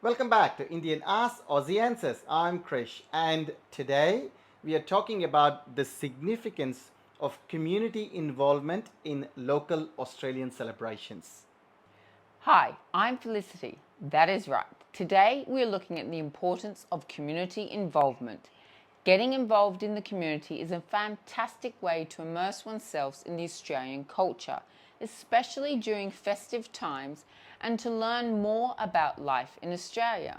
Welcome back to Indian Ask Aussie Answers. I'm Krish, and today we are talking about the significance of community involvement in local Australian celebrations. Hi, I'm Felicity. That is right. Today we're looking at the importance of community involvement. Getting involved in the community is a fantastic way to immerse oneself in the Australian culture, especially during festive times, and to learn more about life in Australia.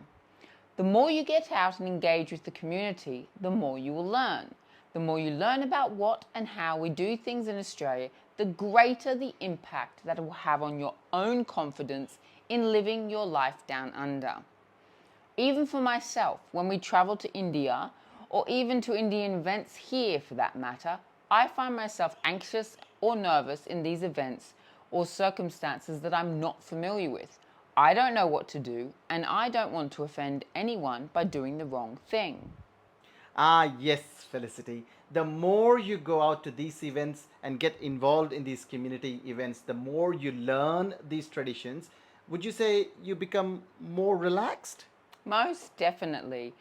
The more you get out and engage with the community, the more you will learn. The more you learn about what and how we do things in Australia, the greater the impact that it will have on your own confidence in living your life down under. Even for myself, when we travel to India, or even to Indian events here for that matter, I find myself anxious or nervous in these events or circumstances that I'm not familiar with. I don't know what to do, and I don't want to offend anyone by doing the wrong thing. Ah, yes, Felicity. The more you go out to these events and get involved in these community events, the more you learn these traditions. Would you say you become more relaxed? Most definitely.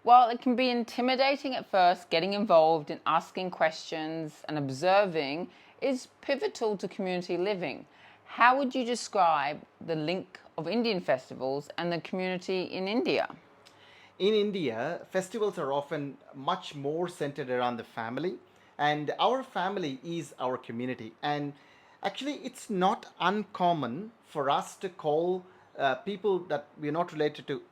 While it can be intimidating at first, getting involved in asking questions and observing is pivotal to community living. How would you describe the link of Indian festivals and the community in India? In India, festivals are often much more centered around the family, and our family is our community. And actually, it's not uncommon for us to call people that we're not related to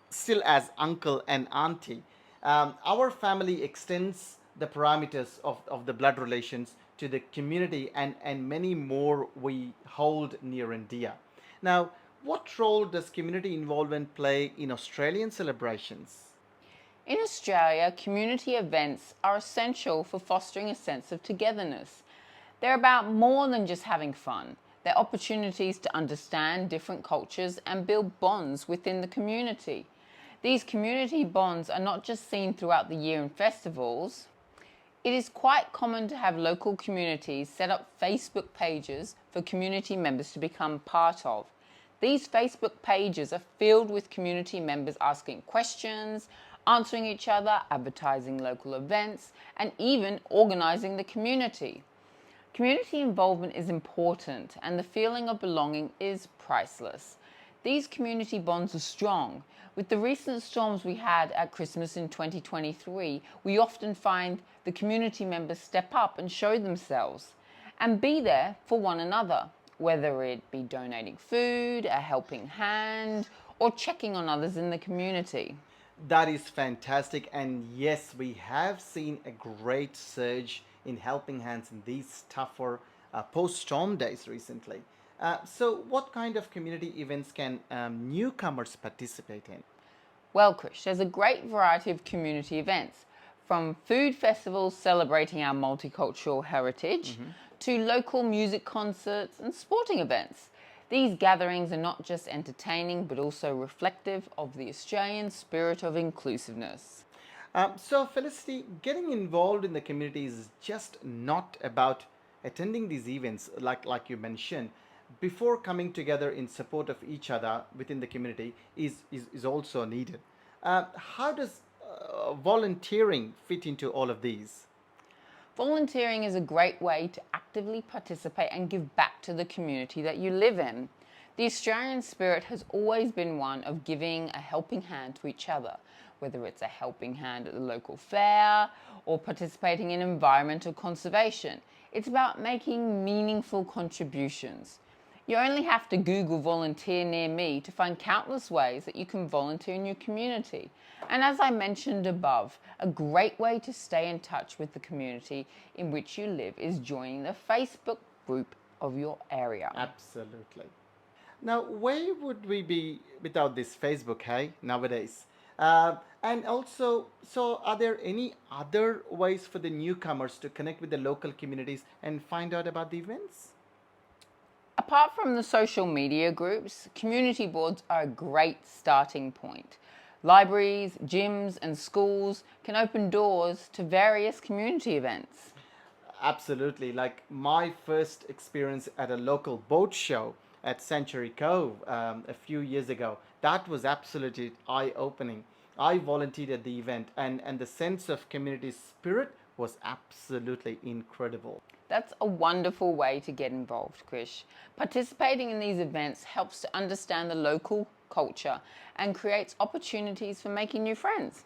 still as uncle and auntie. Our family extends the parameters of the blood relations to the community and many more we hold near and dear. Now, what role does community involvement play in Australian celebrations? In Australia, community events are essential for fostering a sense of togetherness. They're about more than just having fun. They're opportunities to understand different cultures and build bonds within the community. These community bonds are not just seen throughout the year in festivals. It is quite common to have local communities set up Facebook pages for community members to become part of. These Facebook pages are filled with community members asking questions, answering each other, advertising local events, and even organising the community. Community involvement is important, and the feeling of belonging is priceless. These community bonds are strong. With the recent storms we had at Christmas in 2023, we often find the community members step up and show themselves and be there for one another, whether it be donating food, a helping hand, or checking on others in the community. That is fantastic. And yes, we have seen a great surge in helping hands in these tougher post storm days recently. So, what kind of community events can newcomers participate in? Well, Krish, there's a great variety of community events, from food festivals celebrating our multicultural heritage to local music concerts and sporting events. These gatherings are not just entertaining but also reflective of the Australian spirit of inclusiveness. So, Felicity, getting involved in the community is just not about attending these events, like you mentioned. Before coming together in support of each other within the community is also needed. How does volunteering fit into all of these? Volunteering is a great way to actively participate and give back to the community that you live in. The Australian spirit has always been one of giving a helping hand to each other, whether it's a helping hand at the local fair or participating in environmental conservation. It's about making meaningful contributions. You only have to Google volunteer near me to find countless ways that you can volunteer in your community. And as I mentioned above, a great way to stay in touch with the community in which you live is joining the Facebook group of your area. Absolutely. Now, where would we be without this Facebook, hey, nowadays? And also, so are there any other ways for the newcomers to connect with the local communities and find out about the events? Apart from the social media groups, community boards are a great starting point. Libraries, gyms, and schools can open doors to various community events. Absolutely. Like my first experience at a local boat show at Century Cove a few years ago, That was absolutely eye opening. I volunteered at the event, and the sense of community spirit was absolutely incredible. That's a wonderful way to get involved, Krish. Participating in these events helps to understand the local culture and creates opportunities for making new friends.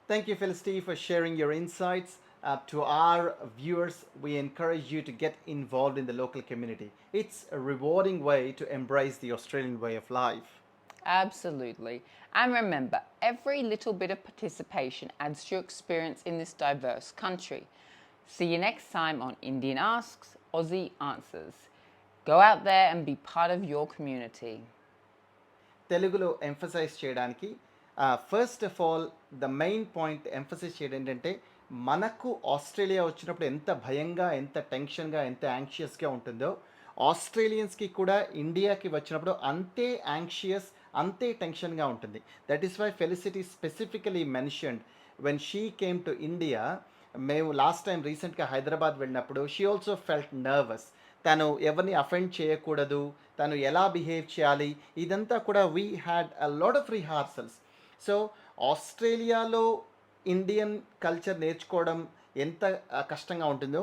Thank you, Felicity, for sharing your insights. To our viewers, we encourage you to get involved in the local community. It's a rewarding way to embrace the Australian way of life. Absolutely. And remember, every little bit of participation adds to your experience in this diverse country. See you next time on Indian Asks, Aussie Answers. Go out there and be part of your community. తెలుగులో emphasize చేయడానికి first of all the main point emphasize చేయడం ఏంటంటే మనకు Australia వచ్చినప్పుడు ఎంత భయంగా ఎంత టెన్షన్గా ఎంత యాంగ్షియస్గా ఉంటుందో ఆస్ట్రేలియన్స్కి కూడా ఇండియాకి వచ్చినప్పుడు అంతే యాంగ్షియస్ అంతే టెన్షన్గా ఉంటుంది. That is why Felicity specifically mentioned when she came to India. మేము లాస్ట్ టైం రీసెంట్గా హైదరాబాద్ వెళ్ళినప్పుడు షీ ఆల్సో ఫెల్ట్ నర్వస్. తను ఎవరిని అఫెండ్ చేయకూడదు, తను ఎలా బిహేవ్ చేయాలి, ఇదంతా కూడా we had a lot of rehearsals. So ఆస్ట్రేలియాలో ఇండియన్ కల్చర్ నేర్చుకోవడం ఎంత కష్టంగా ఉంటుందో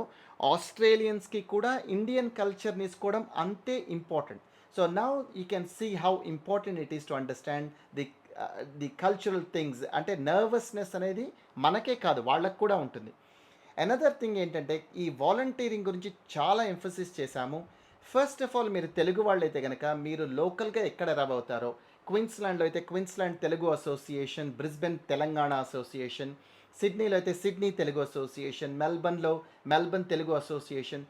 ఆస్ట్రేలియన్స్కి కూడా ఇండియన్ కల్చర్ నేర్చుకోవడం అంతే important. So now you can see how important it is to understand the cultural things. అంటే నర్వస్నెస్ అనేది మనకే కాదు వాళ్ళకు కూడా ఉంటుంది. అనదర్ థింగ్ ఏంటంటే ఈ వాలంటీరింగ్ గురించి చాలా ఎంఫసిస్ చేశాము. ఫస్ట్ ఆఫ్ ఆల్ మీరు తెలుగు వాళ్ళైతే కనుక మీరు లోకల్గా ఎక్కడ రవ్ అవుతారో, క్వీన్స్లాండ్లో అయితే Queensland Telugu association, Brisbane Telangana association, సిడ్నీలో అయితే సిడ్నీ తెలుగు అసోసియేషన్, మెల్బర్న్లో Melbourne Telugu association.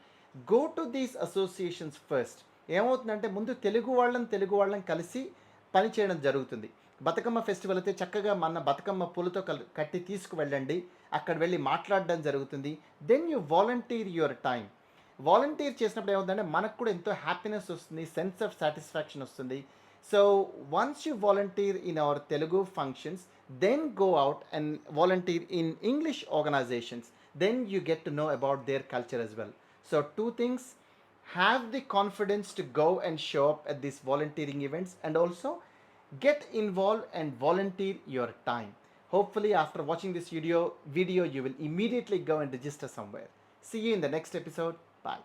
Go to these associations first. ఏమవుతుందంటే ముందు తెలుగు వాళ్ళని కలిసి పని చేయడం జరుగుతుంది. బతుకమ్మ ఫెస్టివల్ అయితే చక్కగా మన బతుకమ్మ పూలతో కట్టి తీసుకువెళ్ళండి, అక్కడ వెళ్ళి మాట్లాడడం జరుగుతుంది. Then you volunteer your time. Volunteer చేసినప్పుడు ఏమవుతుందంటే మనకు కూడా ఎంతో హ్యాపీనెస్ వస్తుంది, సెన్స్ ఆఫ్ సాటిస్ఫాక్షన్ వస్తుంది. So once you volunteer in our Telugu functions, then go out and volunteer in English organizations. Then you get to know about their culture as well. So two things: have the confidence to go and show up at these volunteering events, and also get involved and volunteer your time. Hopefully after watching this video you will immediately go and register somewhere. See you in the next episode. Bye.